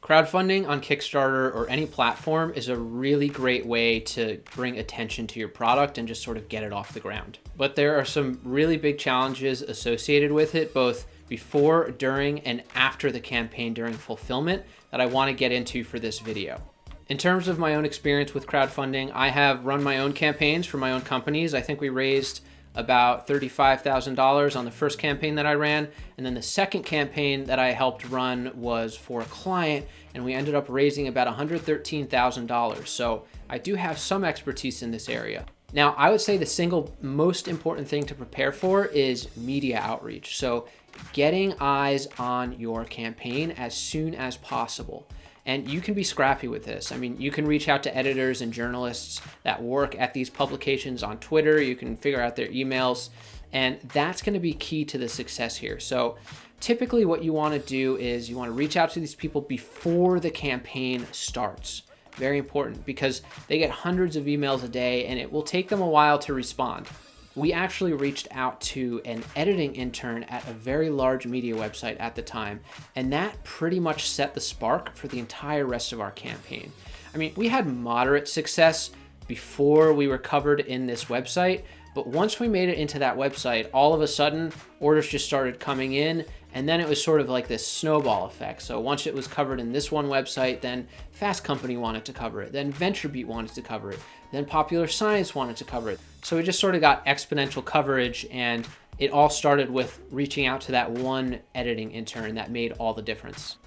Crowdfunding on Kickstarter or any platform is a really great way to bring attention to your product and just sort of get it off the ground. But there are some really big challenges associated with it, both before, during, and after the campaign during fulfillment that I want to get into for this video. In terms of my own experience with crowdfunding, I have run my own campaigns for my own companies. I think we raised about $35,000 on the first campaign that I ran. And then the second campaign that I helped run was for a client, and we ended up raising about $113,000. So I do have some expertise in this area. Now, I would say the single most important thing to prepare for is media outreach. So getting eyes on your campaign as soon as possible. And you can be scrappy with this. I mean, you can reach out to editors and journalists that work at these publications on Twitter. You can figure out their emails, and that's going to be key to the success here. So typically what you want to do is you want to reach out to these people before the campaign starts. Very important, because they get hundreds of emails a day and it will take them a while to respond. We actually reached out to an editing intern at a very large media website at the time, and that pretty much set the spark for the entire rest of our campaign. I mean, we had moderate success before we were covered in this website, but once we made it into that website, all of a sudden orders just started coming in, and then it was sort of like this snowball effect. So once it was covered in this one website, then Fast Company wanted to cover it, then VentureBeat wanted to cover it, then Popular Science wanted to cover it. So we just sort of got exponential coverage, and it all started with reaching out to that one editing intern that made all the difference.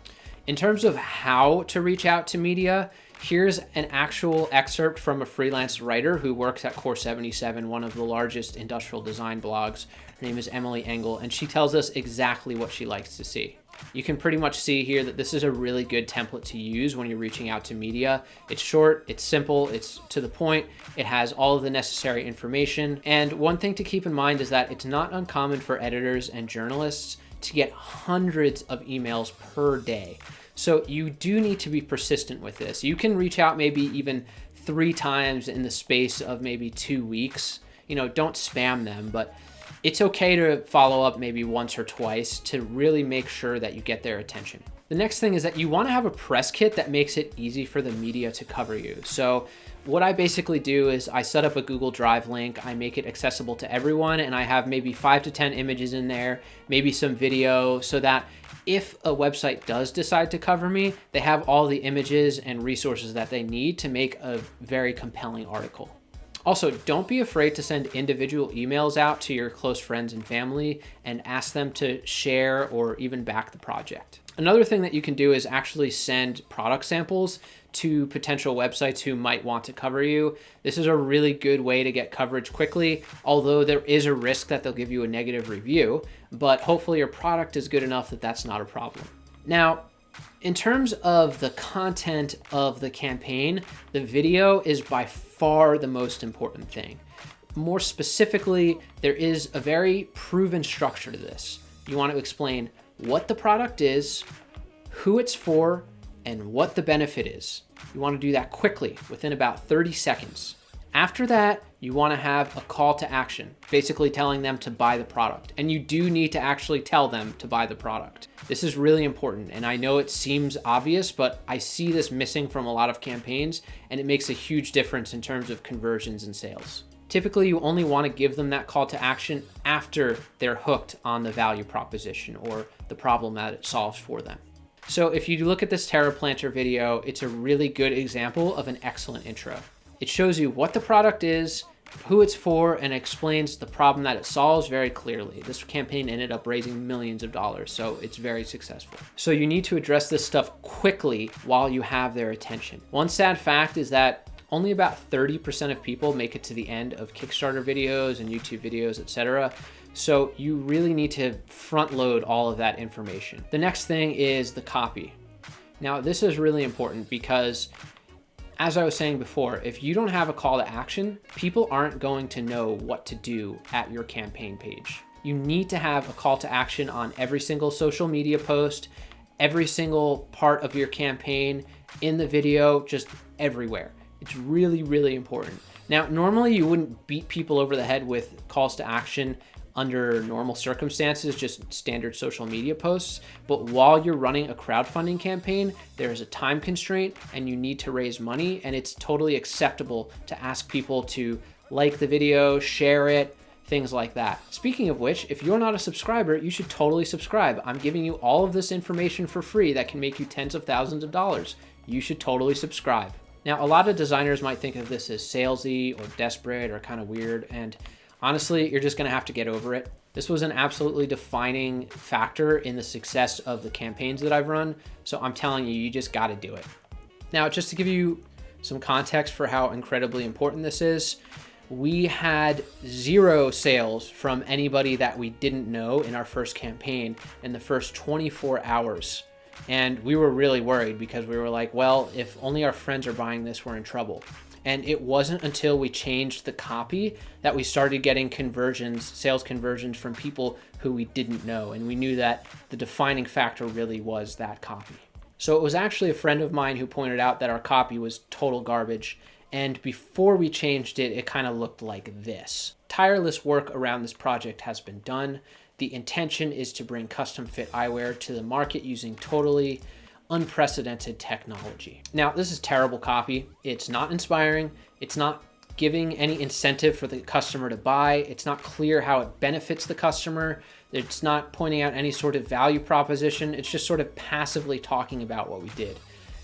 In terms of how to reach out to media, here's an actual excerpt from a freelance writer who works at Core 77, one of the largest industrial design blogs. Her name is Emily Engel, and she tells us exactly what she likes to see. You can pretty much see here that this is a really good template to use when you're reaching out to media. It's short, it's simple, it's to the point, it has all of the necessary information. And one thing to keep in mind is that it's not uncommon for editors and journalists to get hundreds of emails per day. So you do need to be persistent with this. You can reach out maybe even 3 times in the space of maybe 2 weeks. You know, don't spam them, but it's okay to follow up maybe once or twice to really make sure that you get their attention. The next thing is that you want to have a press kit that makes it easy for the media to cover you. So what I basically do is I set up a Google Drive link, I make it accessible to everyone, and I have maybe 5 to 10 images in there, maybe some video, so that if a website does decide to cover me, they have all the images and resources that they need to make a very compelling article. Also, don't be afraid to send individual emails out to your close friends and family and ask them to share or even back the project. Another thing that you can do is actually send product samples to potential websites who might want to cover you. This is a really good way to get coverage quickly, although there is a risk that they'll give you a negative review, but hopefully your product is good enough that that's not a problem. Now, in terms of the content of the campaign, the video is by far the most important thing. More specifically, there is a very proven structure to this. You want to explain what the product is, who it's for, and what the benefit is. You want to do that quickly, within about 30 seconds. After that, you want to have a call to action, basically telling them to buy the product. And you do need to actually tell them to buy the product. This is really important, and I know it seems obvious, but I see this missing from a lot of campaigns, and it makes a huge difference in terms of conversions and sales. Typically, you only want to give them that call to action after they're hooked on the value proposition or the problem that it solves for them. So if you look at this Terra Planter video, it's a really good example of an excellent intro. It shows you what the product is, who it's for, and explains the problem that it solves very clearly. This campaign ended up raising millions of dollars, so it's very successful. So you need to address this stuff quickly while you have their attention. One sad fact is that only about 30% of people make it to the end of Kickstarter videos and YouTube videos, etc. So you really need to front load all of that information. The next thing is the copy. Now, this is really important because, as I was saying before, if you don't have a call to action, people aren't going to know what to do at your campaign page. You need to have a call to action on every single social media post, every single part of your campaign, in the video, just everywhere. It's really, really important. Now, normally you wouldn't beat people over the head with calls to action under normal circumstances, just standard social media posts. But while you're running a crowdfunding campaign, there is a time constraint and you need to raise money, and it's totally acceptable to ask people to like the video, share it, things like that. Speaking of which, if you're not a subscriber, you should totally subscribe. I'm giving you all of this information for free that can make you tens of thousands of dollars. You should totally subscribe. Now, a lot of designers might think of this as salesy or desperate or kind of weird, and honestly, you're just gonna have to get over it. This was an absolutely defining factor in the success of the campaigns that I've run, so I'm telling you, you just gotta do it. Now, just to give you some context for how incredibly important this is, we had 0 sales from anybody that we didn't know in our first campaign in the first 24 hours. And we were really worried because we were like, well, if only our friends are buying this, we're in trouble. And it wasn't until we changed the copy that we started getting conversions, sales conversions from people who we didn't know. And we knew that the defining factor really was that copy. So it was actually a friend of mine who pointed out that our copy was total garbage. And before we changed it, it kind of looked like this. Tireless work around this project has been done. The intention is to bring custom fit eyewear to the market using totally unprecedented technology. Now, this is terrible copy. It's not inspiring. It's not giving any incentive for the customer to buy. It's not clear how it benefits the customer. It's not pointing out any sort of value proposition. It's just sort of passively talking about what we did.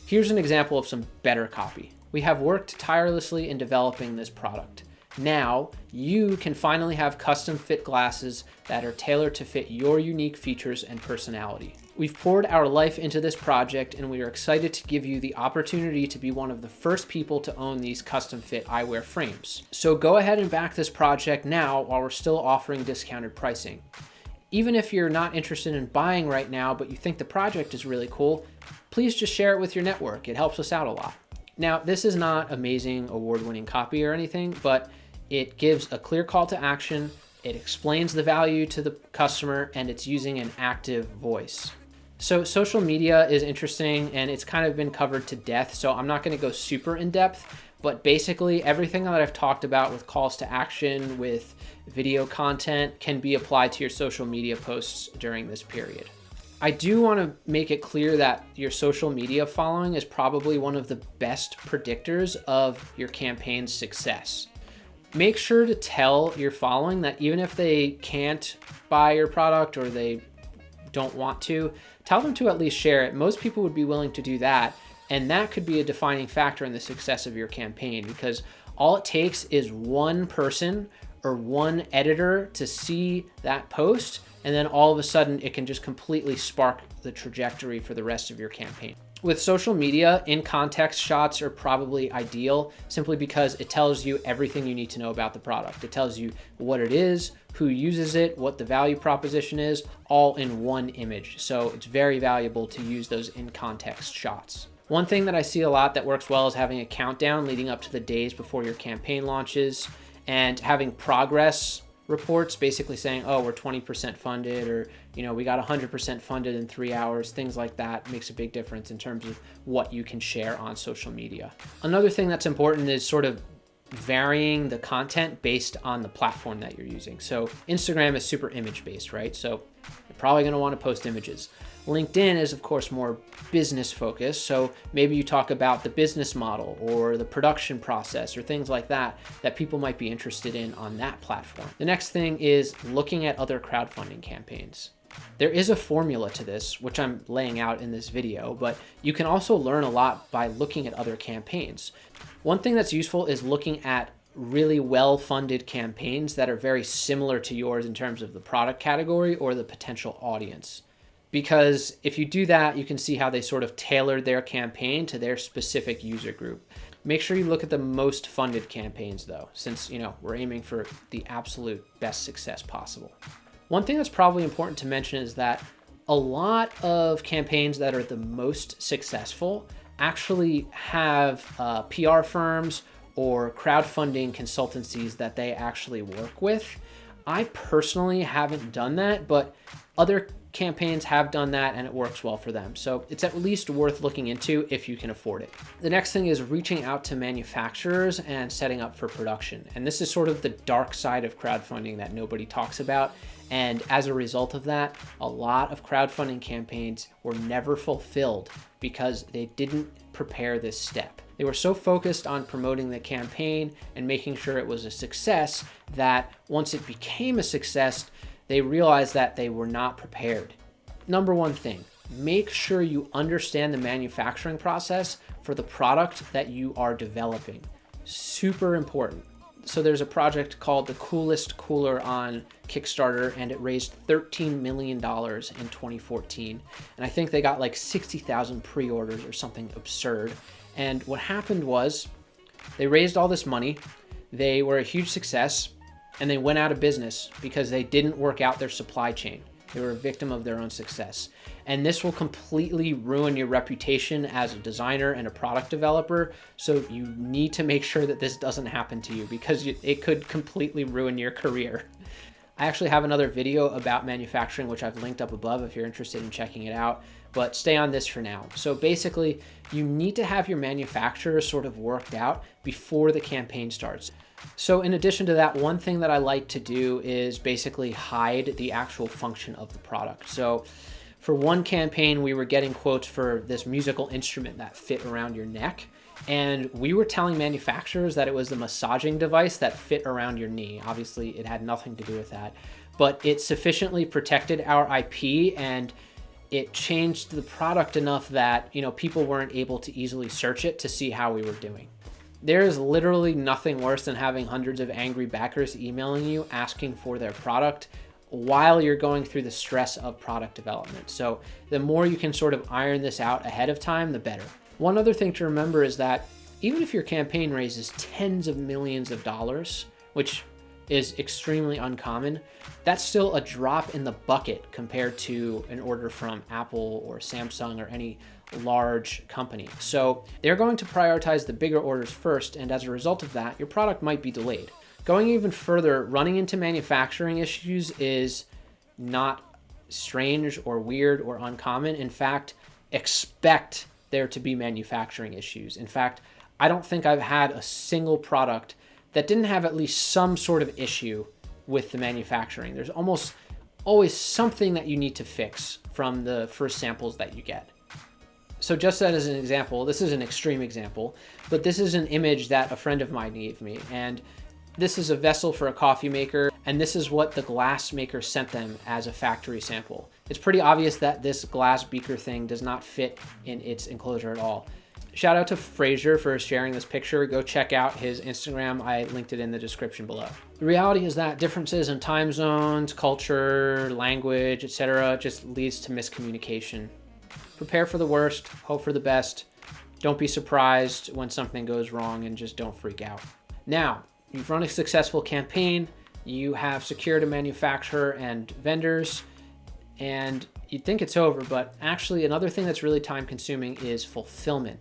Here's an example of some better copy. We have worked tirelessly in developing this product. Now, you can finally have custom fit glasses that are tailored to fit your unique features and personality. We've poured our life into this project, and we are excited to give you the opportunity to be one of the first people to own these custom fit eyewear frames. So go ahead and back this project now while we're still offering discounted pricing. Even if you're not interested in buying right now, but you think the project is really cool, please just share it with your network. It helps us out a lot. Now, this is not amazing award-winning copy or anything, but it gives a clear call to action, it explains the value to the customer, and it's using an active voice. So social media is interesting, and it's kind of been covered to death, so I'm not gonna go super in depth, but basically everything that I've talked about with calls to action, with video content, can be applied to your social media posts during this period. I do want to make it clear that your social media following is probably one of the best predictors of your campaign's success. Make sure to tell your following that even if they can't buy your product or they don't want to, tell them to at least share it. Most people would be willing to do that, and that could be a defining factor in the success of your campaign, because all it takes is one person or one editor to see that post, and then all of a sudden it can just completely spark the trajectory for the rest of your campaign. With social media, in-context shots are probably ideal simply because it tells you everything you need to know about the product. It tells you what it is, who uses it, what the value proposition is, all in one image. So it's very valuable to use those in-context shots. One thing that I see a lot that works well is having a countdown leading up to the days before your campaign launches, and having progress reports basically saying, oh, we're 20% funded, or, you know, we got 100% funded in 3 hours. Things like that makes a big difference in terms of what you can share on social media. Another thing that's important is sort of varying the content based on the platform that you're using. So Instagram is super image based, right? So you're probably going to want to post images. LinkedIn is, of course, more business focused. So maybe you talk about the business model or the production process or things like that that people might be interested in on that platform. The next thing is looking at other crowdfunding campaigns. There is a formula to this, which I'm laying out in this video, but you can also learn a lot by looking at other campaigns. One thing that's useful is looking at really well-funded campaigns that are very similar to yours in terms of the product category or the potential audience. Because if you do that, you can see how they sort of tailored their campaign to their specific user group. Make sure you look at the most funded campaigns though, since, you know, we're aiming for the absolute best success possible. One thing that's probably important to mention is that a lot of campaigns that are the most successful actually have PR firms or crowdfunding consultancies that they actually work with. I personally haven't done that, but other campaigns have done that and it works well for them. So it's at least worth looking into if you can afford it. The next thing is reaching out to manufacturers and setting up for production. And this is sort of the dark side of crowdfunding that nobody talks about. And as a result of that, a lot of crowdfunding campaigns were never fulfilled because they didn't prepare this step. They were so focused on promoting the campaign and making sure it was a success that once it became a success, they realized that they were not prepared. Number one thing, make sure you understand the manufacturing process for the product that you are developing. Super important. So there's a project called the Coolest Cooler on Kickstarter, and it raised $13 million in 2014. And I think they got like 60,000 pre-orders or something absurd. And what happened was they raised all this money, they were a huge success, and they went out of business because they didn't work out their supply chain. They were a victim of their own success. And this will completely ruin your reputation as a designer and a product developer. So you need to make sure that this doesn't happen to you because it could completely ruin your career. I actually have another video about manufacturing, which I've linked up above if you're interested in checking it out, but stay on this for now. So basically, you need to have your manufacturer sort of worked out before the campaign starts. So in addition to that, one thing that I like to do is basically hide the actual function of the product. So for one campaign, we were getting quotes for this musical instrument that fit around your neck. And we were telling manufacturers that it was the massaging device that fit around your knee. Obviously, it had nothing to do with that, but it sufficiently protected our IP and it changed the product enough that, people weren't able to easily search it to see how we were doing. There is literally nothing worse than having hundreds of angry backers emailing you asking for their product while you're going through the stress of product development. So the more you can sort of iron this out ahead of time, the better. One other thing to remember is that even if your campaign raises tens of millions of dollars, which is extremely uncommon, that's still a drop in the bucket compared to an order from Apple or Samsung or any large company. So they're going to prioritize the bigger orders first, and as a result of that, your product might be delayed. Going even further, running into manufacturing issues is not strange or weird or uncommon. In fact, expect there to be manufacturing issues. In fact, I don't think I've had a single product that didn't have at least some sort of issue with the manufacturing. There's almost always something that you need to fix from the first samples that you get. So just as an example, this is an extreme example, but this is an image that a friend of mine gave me. And this is a vessel for a coffee maker, and this is what the glass maker sent them as a factory sample. It's pretty obvious that this glass beaker thing does not fit in its enclosure at all. Shout out to Fraser for sharing this picture. Go check out his Instagram. I linked it in the description below. The reality is that differences in time zones, culture, language, etc. just leads to miscommunication. Prepare for the worst, hope for the best. Don't be surprised when something goes wrong and just don't freak out. Now, you've run a successful campaign, you have secured a manufacturer and vendors, and you'd think it's over, but actually another thing that's really time consuming is fulfillment.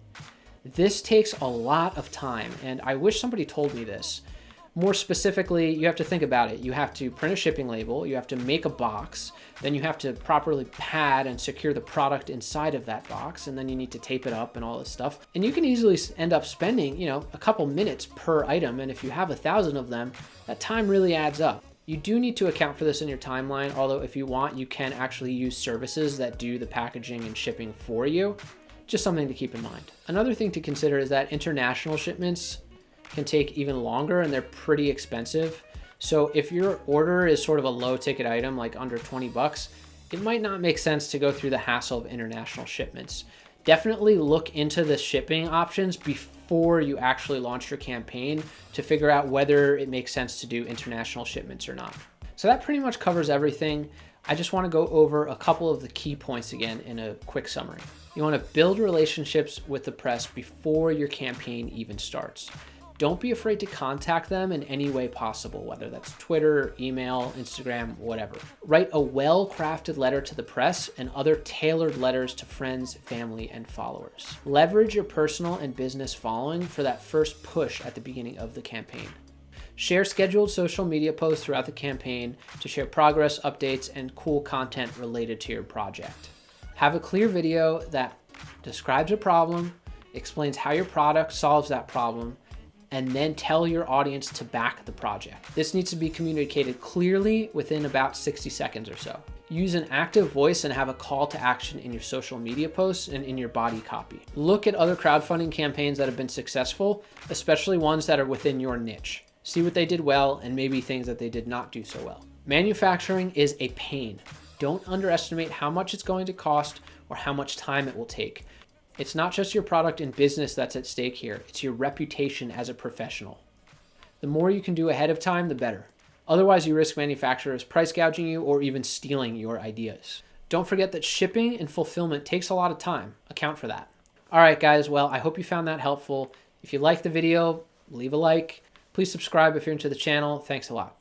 This takes a lot of time, and I wish somebody told me this. More specifically, you have to think about it. You have to print a shipping label, you have to make a box, then you have to properly pad and secure the product inside of that box, and then you need to tape it up and all this stuff. And you can easily end up spending, a couple minutes per item, and if you have 1,000 of them, that time really adds up. You do need to account for this in your timeline, although if you want, you can actually use services that do the packaging and shipping for you. Just something to keep in mind. Another thing to consider is that international shipments can take even longer and they're pretty expensive. So if your order is sort of a low ticket item, like under 20 bucks, it might not make sense to go through the hassle of international shipments. Definitely look into the shipping options before you actually launch your campaign to figure out whether it makes sense to do international shipments or not. So that pretty much covers everything. I just want to go over a couple of the key points again in a quick summary. You want to build relationships with the press before your campaign even starts. Don't be afraid to contact them in any way possible, whether that's Twitter, email, Instagram, whatever. Write a well-crafted letter to the press and other tailored letters to friends, family, and followers. Leverage your personal and business following for that first push at the beginning of the campaign. Share scheduled social media posts throughout the campaign to share progress, updates, and cool content related to your project. Have a clear video that describes a problem, explains how your product solves that problem, and then tell your audience to back the project. This needs to be communicated clearly within about 60 seconds or so. Use an active voice and have a call to action in your social media posts and in your body copy. Look at other crowdfunding campaigns that have been successful, especially ones that are within your niche. See what they did well and maybe things that they did not do so well. Manufacturing is a pain. Don't underestimate how much it's going to cost or how much time it will take. It's not just your product and business that's at stake here, it's your reputation as a professional. The more you can do ahead of time, the better. Otherwise, you risk manufacturers price gouging you or even stealing your ideas. Don't forget that shipping and fulfillment takes a lot of time. Account for that. All right, guys. Well, I hope you found that helpful. If you liked the video, leave a like. Please subscribe if you're into the channel. Thanks a lot.